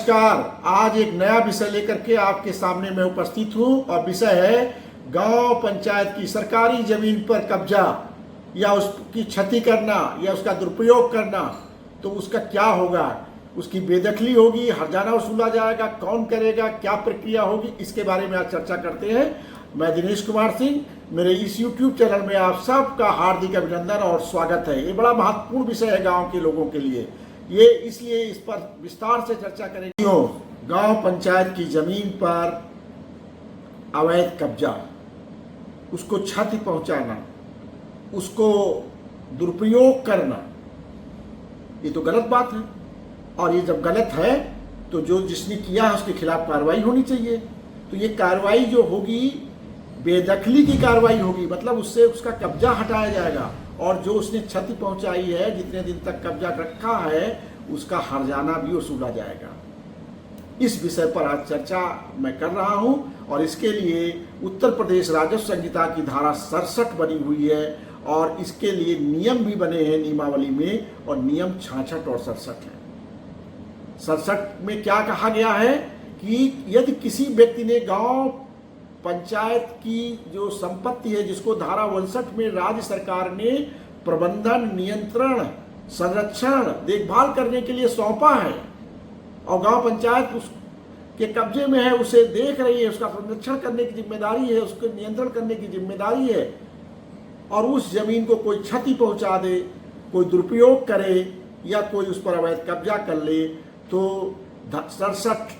नमस्कार। आज एक नया विषय लेकर के आपके सामने मैं उपस्थित हूं और विषय है गांव पंचायत की सरकारी जमीन पर कब्जा या उसकी क्षति करना या उसका दुरुपयोग करना। तो उसका क्या होगा? उसकी बेदखली होगी, हर्जाना वसूला जाएगा, कौन करेगा, क्या प्रक्रिया होगी, इसके बारे में आज चर्चा करते हैं। मैं दिनेश कुमार सिंह, मेरे इस YouTube चैनल में आप सबका हार्दिक अभिनंदन और स्वागत है। ये बड़ा महत्वपूर्ण विषय है गाँव के लोगों के लिए, ये इसलिए इस पर विस्तार से चर्चा करेंगे। क्यों गांव पंचायत की जमीन पर अवैध कब्जा, उसको क्षति पहुंचाना, उसको दुरुपयोग करना, ये तो गलत बात है। और ये जब गलत है तो जो जिसने किया है उसके खिलाफ कार्रवाई होनी चाहिए। तो ये कार्रवाई जो होगी बेदखली की कार्रवाई होगी, मतलब उससे उसका कब्जा हटाया जाएगा और जो उसने क्षति पहुंचाई है, जितने दिन तक कब्जा रखा है, उसका हर्जाना भी वसूला जाएगा। इस विषय पर आज चर्चा मैं कर रहा हूं और इसके लिए उत्तर प्रदेश राजस्व संहिता की धारा 67 बनी हुई है और इसके लिए नियम भी बने हैं नियमावली में, और नियम 66 और 67 है। 67 में क्या कहा गया है कि यदि किसी व्यक्ति ने गांव पंचायत की जो संपत्ति है, जिसको धारा 59 में राज्य सरकार ने प्रबंधन, नियंत्रण, संरक्षण, देखभाल करने के लिए सौंपा है और गांव पंचायत उसके कब्जे में है, उसे देख रही है, उसका संरक्षण करने की जिम्मेदारी है, उसको नियंत्रण करने की जिम्मेदारी है, और उस जमीन को कोई क्षति पहुंचा दे, कोई दुरुपयोग करे या कोई उस पर अवैध कब्जा कर ले, तो 67(1)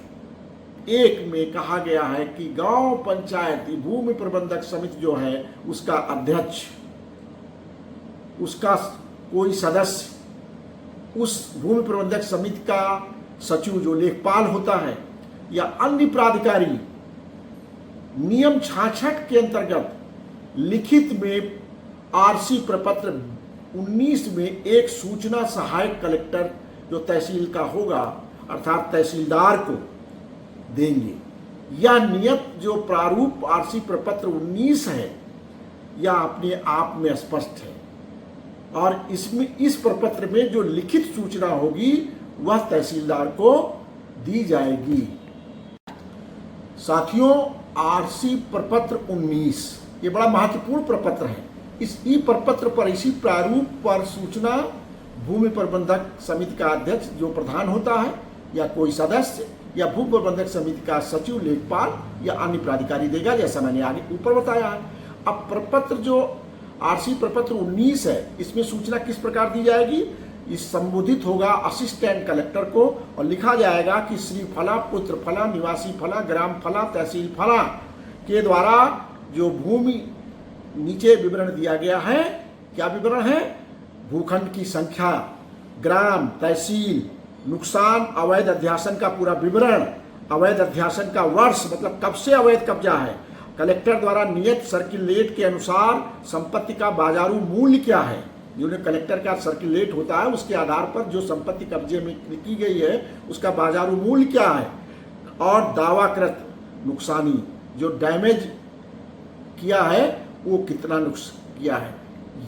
में कहा गया है कि गांव पंचायत भूमि प्रबंधक समिति जो है, उसका अध्यक्ष, उसका कोई सदस्य, उस भूमि प्रबंधक समिति का सचिव जो लेखपाल होता है, या अन्य प्राधिकारी नियम 66 के अंतर्गत लिखित में आरसी प्रपत्र 19 में एक सूचना सहायक कलेक्टर जो तहसील का होगा, अर्थात तहसीलदार को देंगे। यह नियत जो प्रारूप आरसी प्रपत्र 19 है, यह अपने आप में स्पष्ट है और इसमें इस प्रपत्र में जो लिखित सूचना होगी वह तहसीलदार को दी जाएगी। साथियों, आरसी प्रपत्र 19 ये बड़ा महत्वपूर्ण प्रपत्र है। इस ई प्रपत्र पर, इसी प्रारूप पर सूचना भूमि प्रबंधक समिति का अध्यक्ष जो प्रधान होता है, या कोई सदस्य, या भूमि प्रबंधक समिति का सचिव, लेखपाल या अन्य प्राधिकारी देगा, जैसा मैंने आगे ऊपर बताया है। अब प्रपत्र जो आरसी प्रपत्र 19 है, इसमें सूचना किस प्रकार दी जाएगी? इस संबोधित होगा असिस्टेंट कलेक्टर को और लिखा जाएगा कि श्री फला, पुत्र फला, निवासी फला, ग्राम फला, तहसील फला के द्वारा जो भूमि नीचे विवरण दिया गया है, क्या विवरण है? भूखंड की संख्या, ग्राम, तहसील, नुकसान, अवैध अध्यासन का पूरा विवरण, अवैध अध्यासन का वर्ष, मतलब कब से अवैध कब्जा है, कलेक्टर द्वारा नियत सर्किलेट के अनुसार संपत्ति का बाजारू मूल्य क्या है, जो कलेक्टर का सर्किलेट होता है उसके आधार पर जो संपत्ति कब्जे में की गई है उसका बाजारू मूल्य क्या है, और दावाकृत नुकसानी जो डैमेज किया है वो कितना नुकसान किया है।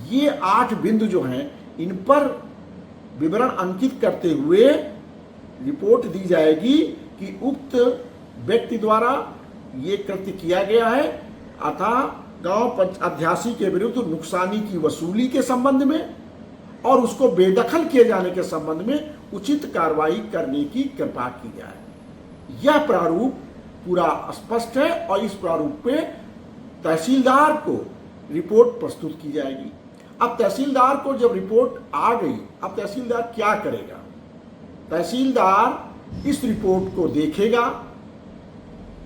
ये 8 बिंदु जो हैं, इन पर विवरण अंकित करते हुए रिपोर्ट दी जाएगी कि उक्त व्यक्ति द्वारा ये कृत्य किया गया है, अतः गांव अध्यासी के विरुद्ध नुकसानी की वसूली के संबंध में और उसको बेदखल किए जाने के संबंध में उचित कार्रवाई करने की कृपा की जाए। यह प्रारूप पूरा स्पष्ट है और इस प्रारूप पे तहसीलदार को रिपोर्ट प्रस्तुत की जाएगी। अब तहसीलदार को जब रिपोर्ट आ गई, अब तहसीलदार क्या करेगा? तहसीलदार इस रिपोर्ट को देखेगा।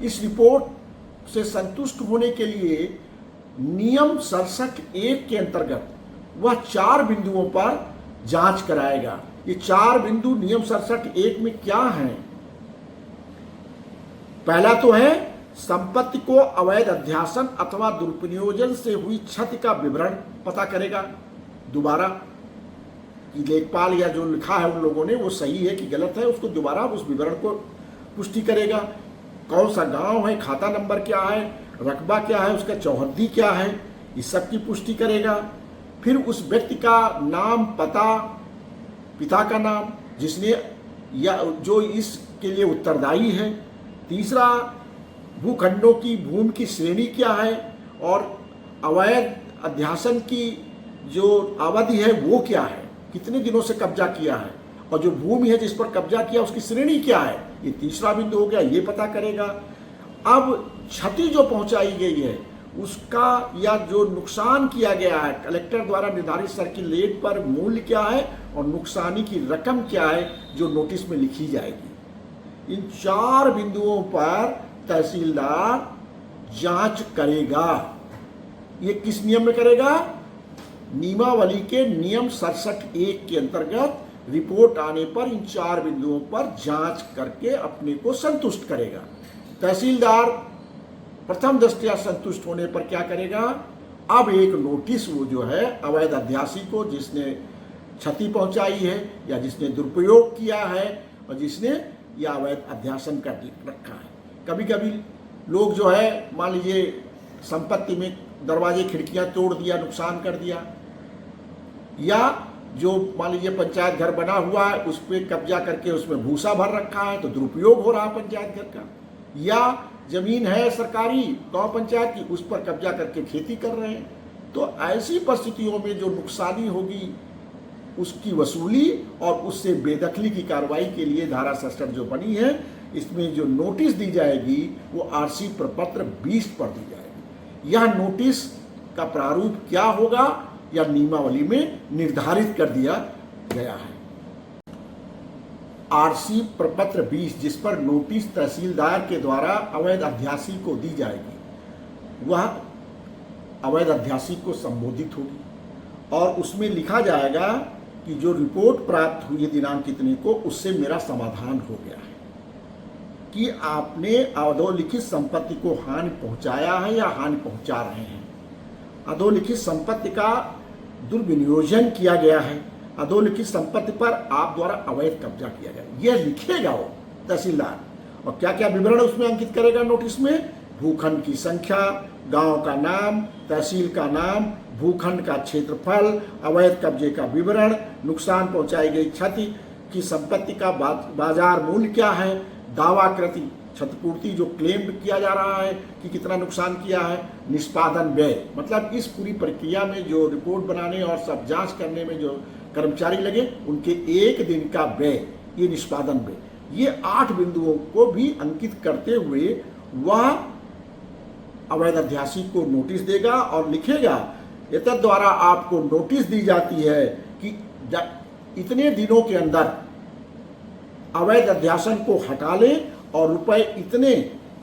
इस रिपोर्ट से संतुष्ट होने के लिए नियम 67(1) के अंतर्गत वह 4 बिंदुओं पर जांच कराएगा। ये 4 बिंदु नियम 67(1) में क्या हैं? पहला तो है संपत्ति को अवैध अध्यासन अथवा दुरुपयोजन से हुई क्षति का विवरण पता करेगा। दोबारा कि लेखपाल या जो लिखा है उन लोगों ने वो सही है कि गलत है, उसको दोबारा उस विवरण को पुष्टि करेगा। कौन सा गांव है, खाता नंबर क्या है, रकबा क्या है, उसका चौहद्दी क्या है, इस सब की पुष्टि करेगा। फिर उस व्यक्ति का नाम, पता, पिता का नाम, जिसने या जो इस के लिए उत्तरदायी है। तीसरा, भूखंडों की भूमि की श्रेणी क्या है और अवैध अध्यासन की जो अवधि है वो क्या है, कितने दिनों से कब्जा किया है, और जो भूमि है जिस पर कब्जा किया उसकी श्रेणी क्या है, ये तीसरा बिंदु हो गया, ये पता करेगा। अब क्षति जो पहुंचाई गई है उसका या जो नुकसान किया गया है, कलेक्टर द्वारा निर्धारित सर्किल रेट पर मूल्य क्या है और नुकसानी की रकम क्या है जो नोटिस में लिखी जाएगी। इन 4 बिंदुओं पर तहसीलदार जांच करेगा। ये किस नियम में करेगा? नियमावली के नियम 67(1) के अंतर्गत रिपोर्ट आने पर इन 4 बिंदुओं पर जांच करके अपने को संतुष्ट करेगा। तहसीलदार प्रथम दृष्टया संतुष्ट होने पर क्या करेगा? अब एक नोटिस वो जो है अवैध अध्यासी को, जिसने क्षति पहुंचाई है या जिसने दुरुपयोग किया है और जिसने यह अवैध अध्यासन कर रखा है। कभी कभी लोग जो है मान लीजिए संपत्ति में दरवाजे खिड़कियां तोड़ दिया, नुकसान कर दिया, या जो मान लीजिए पंचायत घर बना हुआ है उस पर कब्जा करके उसमें भूसा भर रखा है तो दुरुपयोग हो रहा है पंचायत घर का, या जमीन है सरकारी गांव पंचायत की उस पर कब्जा करके खेती कर रहे हैं। तो ऐसी परिस्थितियों में जो नुकसानी होगी उसकी वसूली और उससे बेदखली की कार्रवाई के लिए धारा 67 जो बनी है, इसमें जो नोटिस दी जाएगी वो आरसी प्रपत्र 20 पर दी जाएगी। यह नोटिस का प्रारूप क्या होगा या नियमावली में निर्धारित कर दिया गया है। आरसी प्रपत्र 20 जिस पर नोटिस तहसीलदार के द्वारा अवैध अध्यासी को दी जाएगी, वह अवैध अध्यासी को संबोधित होगी और उसमें लिखा जाएगा कि जो रिपोर्ट प्राप्त हुई है दिनांक इतने को, उससे मेरा समाधान हो गया है कि आपने अधोलिखित संपत्ति को हानि पहुंचाया है या हानि पहुंचा रहे हैं। अधोलिखित संपत्ति का दुर्विनियोजन किया गया है, अधोलिखित संपत्ति पर आप द्वारा अवैध कब्जा किया गया, यह लिखेगा वो तहसीलदार। और क्या क्या विवरण उसमें अंकित करेगा नोटिस में? भूखंड की संख्या, गांव का नाम, तहसील का नाम, भूखंड का क्षेत्रफल, अवैध कब्जे का विवरण, नुकसान पहुंचाई गई क्षति की संपत्ति का बाजार मूल्य क्या है, दावाकृति क्षतिपूर्ति जो क्लेम किया जा रहा है कि कितना नुकसान किया है, निष्पादन व्यय, मतलब इस पूरी प्रक्रिया में जो रिपोर्ट बनाने और सब जांच करने में जो कर्मचारी लगे उनके 1 दिन का व्यय, ये निष्पादन व्यय। ये 8 बिंदुओं को भी अंकित करते हुए वह अवैध अध्यासी को नोटिस देगा और लिखेगा, एतद द्वारा आपको नोटिस दी जाती है कि इतने दिनों के अंदर अवैध अध्यासन को हटा लें और रुपए इतने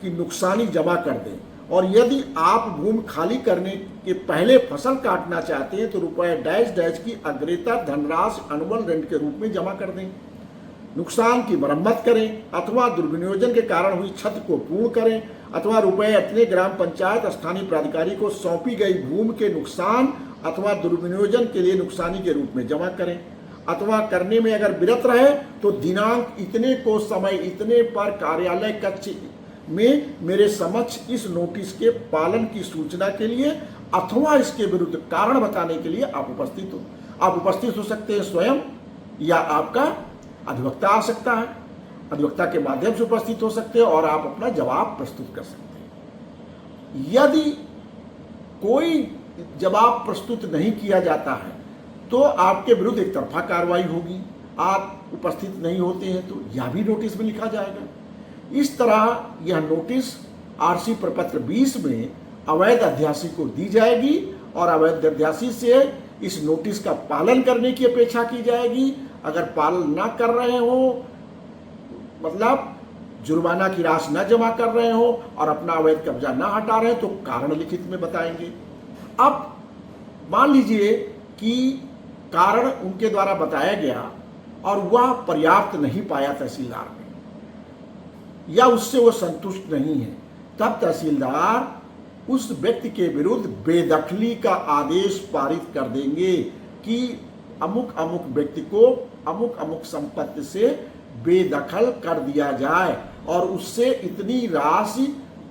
की नुकसानी जमा कर दें, और यदि आप भूमि खाली करने के पहले फसल काटना चाहते हैं तो रुपए डैश डैश की अग्रेतर धनराशि अनुबंध रेंट के रूप में जमा कर दें, नुकसान की मरम्मत करें अथवा दुर्विनियोजन के कारण हुई क्षति को पूर्ण करें, अथवा रुपए अपने ग्राम पंचायत स्थानीय प्राधिकारी को सौंपी गई भूमि के नुकसान अथवा दुर्विनियोजन के लिए नुकसानी के रूप में जमा करें, अथवा करने में अगर विरत रहे तो दिनांक इतने को समय इतने पर कार्यालय कक्ष में मेरे समक्ष इस नोटिस के पालन की सूचना के लिए अथवा इसके विरुद्ध कारण बताने के लिए आप उपस्थित हो। आप उपस्थित हो सकते हैं स्वयं, या आपका अधिवक्ता आ सकता है, अधिवक्ता के माध्यम से उपस्थित हो सकते हैं और आप अपना जवाब प्रस्तुत कर सकते हैं। यदि कोई जवाब प्रस्तुत नहीं किया जाता है तो आपके विरुद्ध एक तरफा कार्रवाई होगी, आप उपस्थित नहीं होते हैं तो यह भी नोटिस में लिखा जाएगा। इस तरह यह नोटिस आरसी प्रपत्र 20 में अवैध अध्यासी को दी जाएगी और अवैध अध्यासी से इस नोटिस का पालन करने की अपेक्षा की जाएगी। अगर पालन न कर रहे हो, मतलब जुर्माना की राशि न जमा कर रहे हो और अपना अवैध कब्जा न हटा रहे हैं तो कारण लिखित में बताएंगे। अब मान लीजिए कि कारण उनके द्वारा बताया गया और वह पर्याप्त नहीं पाया तहसीलदार ने, या उससे वो संतुष्ट नहीं है, तब तहसीलदार उस व्यक्ति के विरुद्ध बेदखली का आदेश पारित कर देंगे कि अमुक अमुक व्यक्ति को अमुक अमुक संपत्ति से बेदखल कर दिया जाए और उससे इतनी राशि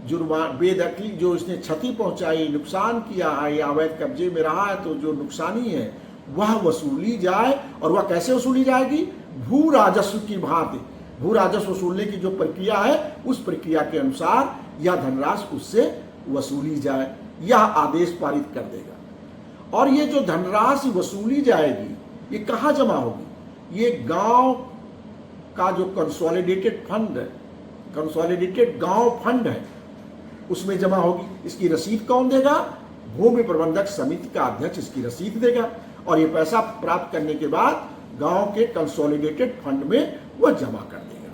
बेदखली जो इसने क्षति पहुंचाई, नुकसान किया है या अवैध कब्जे में रहा है तो जो नुकसानी है वह वसूली जाए। और वह कैसे वसूली जाएगी? भू राजस्व की भांति। भू राजस्व वसूलने की जो प्रक्रिया है उस प्रक्रिया के अनुसार यह धनराशि उससे वसूली जाए, यह आदेश पारित कर देगा। और ये जो धनराशि वसूली जाएगी ये कहाँ जमा होगी? ये गांव का जो कंसोलिडेटेड फंड है, कंसोलिडेटेड गांव फंड है, उसमें जमा होगी। इसकी रसीद कौन देगा? भूमि प्रबंधक समिति का अध्यक्ष इसकी रसीद देगा और ये पैसा प्राप्त करने के बाद गांव के कंसोलिडेटेड फंड में वह जमा कर देगा।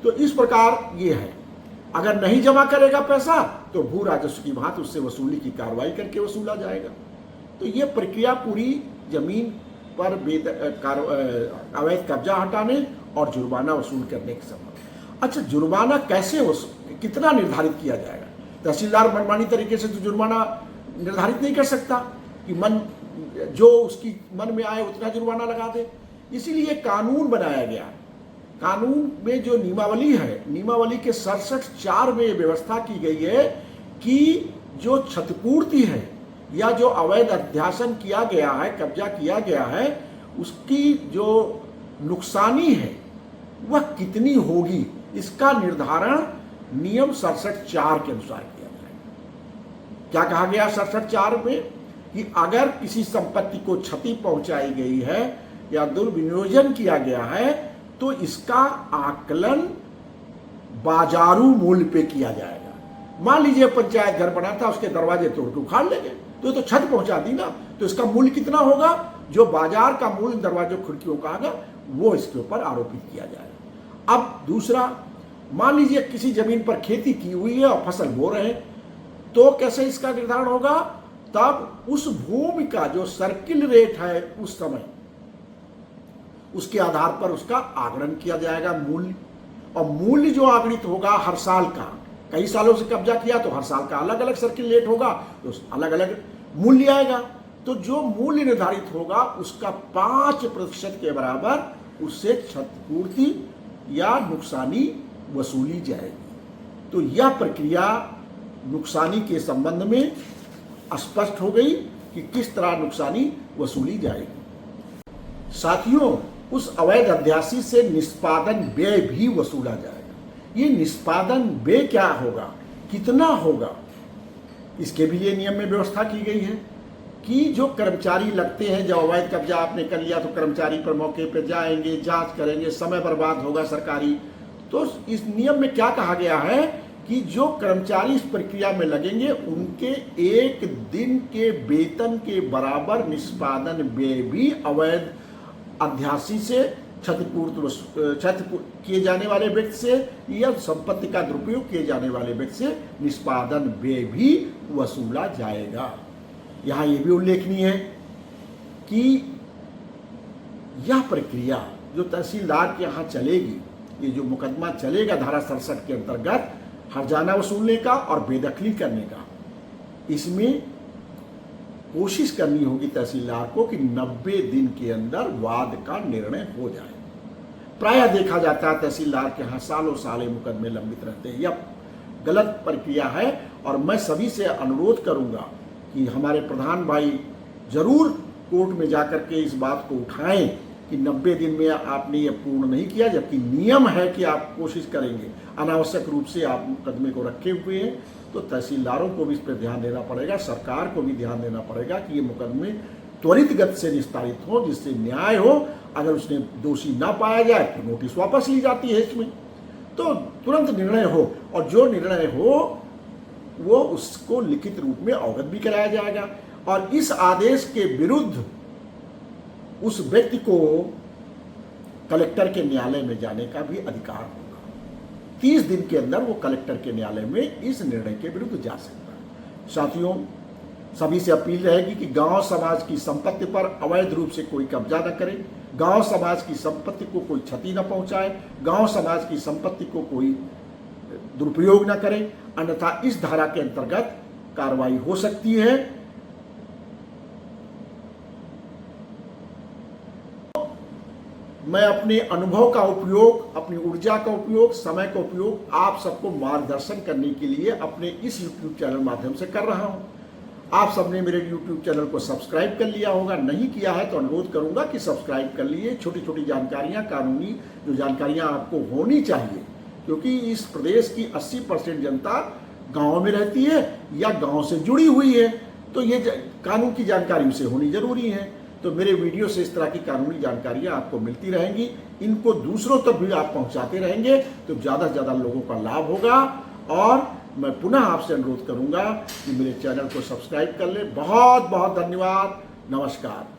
तो इस प्रकार ये है। अगर नहीं जमा करेगा पैसा तो भू राजस्व की भांति उससे वसूली की कार्रवाई करके वसूला जाएगा। तो ये प्रक्रिया पूरी जमीन पर अवैध कब्जा हटाने और जुर्माना वसूल करने के संबंध। अच्छा, जुर्माना कैसे कितना निर्धारित किया जाएगा? तहसीलदार मनमानी तरीके से तो जुर्माना निर्धारित नहीं कर सकता कि जो उसकी मन में आए उतना जुर्माना लगा दे। इसीलिए कानून बनाया गया। कानून में जो नियमावली है, नियमावली के 67(4) में व्यवस्था की गई है कि जो क्षतिपूर्ति है या जो अवैध अध्यासन किया गया है, कब्जा किया गया है, उसकी जो नुकसानी है वह कितनी होगी, इसका निर्धारण नियम 67(4) के अनुसार किया जाएगा। क्या कहा गया 67(4) में? कि अगर किसी संपत्ति को क्षति पहुंचाई गई है या दुर्विनियोजन किया गया है तो इसका आकलन बाजारू मूल्य पे किया जाएगा। मान लीजिए पंचायत घर बना था, उसके दरवाजे तोड़ के उखाड़ ले गए तो क्षति पहुंचा दी ना, तो इसका मूल्य कितना होगा? जो बाजार का मूल्य दरवाजों खिड़कियों का आगा वो इसके ऊपर आरोपित किया जाएगा। अब दूसरा, मान लीजिए किसी जमीन पर खेती की हुई है और फसल बो रहे हैं, तो कैसे इसका निर्धारण होगा? तब उस भूमि का जो सर्किल रेट है उस समय, उसके आधार पर उसका आगणन किया जाएगा मूल्य। और मूल्य जो आगणित होगा हर साल का, कई सालों से कब्जा किया तो हर साल का अलग अलग सर्किल रेट होगा, तो अलग अलग मूल्य आएगा। तो जो मूल्य निर्धारित होगा उसका 5% के बराबर उससे क्षतिपूर्ति या नुकसानी वसूली जाएगी। तो यह प्रक्रिया नुकसानी के संबंध में स्पष्ट हो गई कि किस तरह नुकसानी वसूली जाएगी। साथियों, उस अवैध अध्यासी से निष्पादन व्यय भी वसूला जाएगा। ये निष्पादन व्यय क्या होगा, कितना होगा, इसके भी लिए नियम में व्यवस्था की गई है कि जो कर्मचारी लगते हैं, जब अवैध कब्जा आपने कर लिया तो कर्मचारी पर मौके पर जाएंगे, जांच करेंगे, समय बर्बाद होगा सरकारी। तो इस नियम में क्या कहा गया है कि जो कर्मचारी इस प्रक्रिया में लगेंगे उनके 1 दिन के वेतन के बराबर निष्पादन व्यय भी अवैध अध्यासी से क्षतिपूर्ति किए जाने वाले व्यक्ति से या संपत्ति का दुरुपयोग किए जाने वाले व्यक्ति से निष्पादन व्यय भी वसूला जाएगा। यहाँ ये भी उल्लेखनीय है कि यह प्रक्रिया जो तहसीलदार के यहाँ चलेगी, ये जो मुकदमा चलेगा धारा 67 के अंतर्गत हर्जाना वसूलने का और बेदखली करने का, इसमें कोशिश करनी होगी तहसीलदार को कि 90 दिन के अंदर वाद का निर्णय हो जाए। प्रायः देखा जाता है तहसीलदार के यहाँ सालों साल मुकदमे लंबित रहते हैं। यह गलत प्रक्रिया है और मैं सभी से अनुरोध करूंगा कि हमारे प्रधान भाई जरूर कोर्ट में जाकर के इस बात को उठाएं कि 90 दिन में आपने ये पूर्ण नहीं किया, जबकि नियम है कि आप कोशिश करेंगे। अनावश्यक रूप से आप मुकदमे को रखे हुए हैं, तो तहसीलदारों को भी इस पर ध्यान देना पड़ेगा, सरकार को भी ध्यान देना पड़ेगा कि ये मुकदमे त्वरित गति से निस्तारित हो, जिससे न्याय हो। अगर उसने दोषी ना पाया जाए तो नोटिस वापस ली जाती है इसमें, तो तुरंत निर्णय हो, और जो निर्णय हो वो उसको लिखित रूप में अवगत भी कराया जाएगा। और इस आदेश के विरुद्ध उस व्यक्ति को कलेक्टर के न्यायालय में जाने का भी अधिकार होगा। 30 दिन के अंदर वो कलेक्टर के न्यायालय में इस निर्णय के विरुद्ध जा सकता है। साथियों, सभी से अपील रहेगी कि गांव समाज की संपत्ति पर अवैध रूप से कोई कब्जा न करे, गांव समाज की संपत्ति को कोई क्षति न पहुंचाए, गांव समाज की संपत्ति को कोई दुरुपयोग न करे, अन्यथा इस धारा के अंतर्गत कार्रवाई हो सकती है। मैं अपने अनुभव का उपयोग, अपनी ऊर्जा का उपयोग, समय का उपयोग आप सबको मार्गदर्शन करने के लिए अपने इस YouTube चैनल माध्यम से कर रहा हूं। आप सबने मेरे YouTube चैनल को सब्सक्राइब कर लिया होगा, नहीं किया है तो अनुरोध करूंगा कि सब्सक्राइब कर लिए। छोटी छोटी जानकारियां, कानूनी जो जानकारियां आपको होनी चाहिए, क्योंकि इस प्रदेश की 80% जनता गांव में रहती है या गांव से जुड़ी हुई है, तो ये कानून की जानकारी उसे होनी जरूरी है। तो मेरे वीडियो से इस तरह की कानूनी जानकारियां आपको मिलती रहेंगी, इनको दूसरों तक भी आप पहुंचाते रहेंगे तो ज़्यादा से ज़्यादा लोगों का लाभ होगा। और मैं पुनः आपसे अनुरोध करूंगा कि मेरे चैनल को सब्सक्राइब कर ले। बहुत बहुत धन्यवाद, नमस्कार।